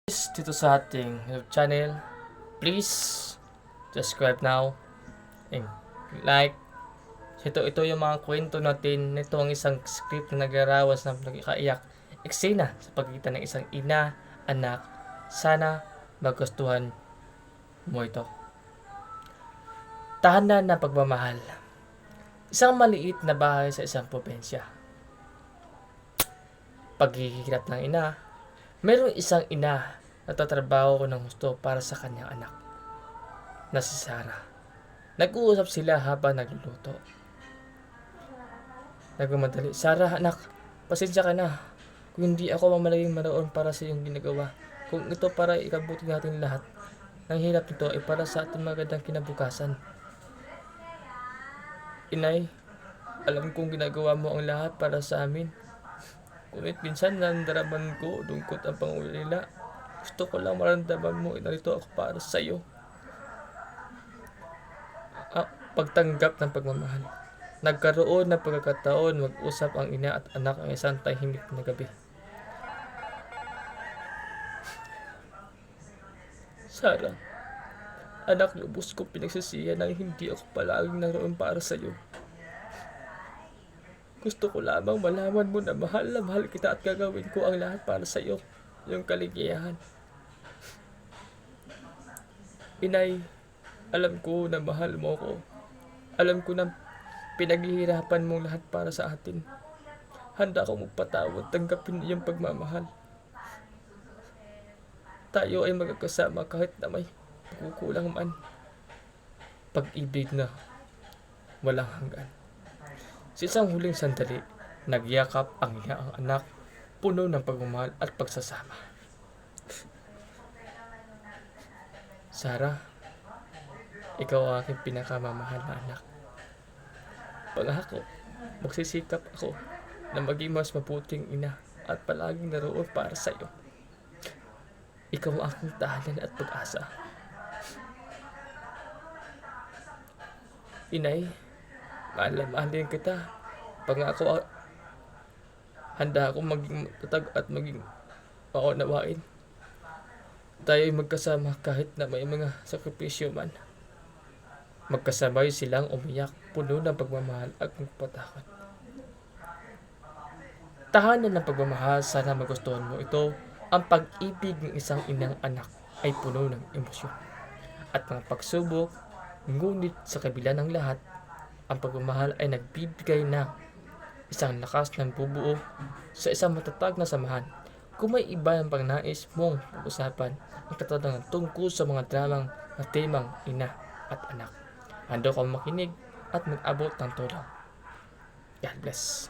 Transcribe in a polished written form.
Dito sa ating YouTube channel, please subscribe now and like. Ito yung mga kwento natin. Ito ang isang script na naglarawas ng nagkaiyak eksena sa pagitan ng isang ina, anak. Sana magustuhan mo ito. Tahanan ng pagmamahal. Isang maliit na bahay sa isang probinsya. Paghihirap ng ina. Mayroong isang ina na tatrabaho ng gusto para sa kanyang anak na si Sarah. Nag-uusap sila habang nagluluto. Nagmamadali, Sarah anak, pasensya ka na. Kung hindi ako mamalaging maroon para sa iyong ginagawa. Kung ito para ikabuti natin lahat. Nang hirap nito ay para sa ating magandang kinabukasan. Inay, alam kong ginagawa mo ang lahat para sa amin. Ngunit minsan nandaraman ko lungkot ang pangulila. Gusto ko lang maramdaman mo narito ako para sa iyo. Pagtanggap ng pagmamahal. Nagkaroon ng pagkakataon mag-usap ang ina at anak ang isang tahimik na gabi. Sarah, anak, lubos ko pinagsisihan nang hindi ako palaging naroon para sa iyo. Gusto ko lamang malaman mo na mahal kita at gagawin ko ang lahat para sa iyo, yung kaligayahan. Inay, alam ko na mahal mo ko. Alam ko na pinaghihirapan mong lahat para sa atin. Handa akong magpatawad, tanggapin iyong pagmamahal. Tayo ay magkakasama kahit na may pagkukulang man. Pag-ibig na walang hanggan. Sa isang huling sandali, nagyakap ang ina ang anak, puno ng pagmamahal at pagsasama. Sarah, ikaw ang aking pinakamamahal na anak. Pangako, magsisikap ako na maging mas mabuting ina at palaging naroon para sa iyo. Ikaw ang aking tahanan at pag-asa. Inay, mahalin kita. Pangako, handa akong maging matatag at maging maunawain. Tayo ay magkasama kahit na may mga sakripisyo man. Magkasabay silang umiyak, puno ng pagmamahal at pagpatakot. Tahanan ng pagmamahal, sana magustuhan mo ito. Ang pag-ibig ng isang inang anak ay puno ng emosyon at mga pagsubok, ngunit sa kabila ng lahat, ang pagmamahal ay nagbibigay ng isang lakas ng bubuo sa isang matatag na samahan. Kung may iba ang pangnais mong pag-usapan, ang katanungan tungkol sa mga dramang na temang ina at anak, handa kang makinig at mag-abot ng tulong. God bless.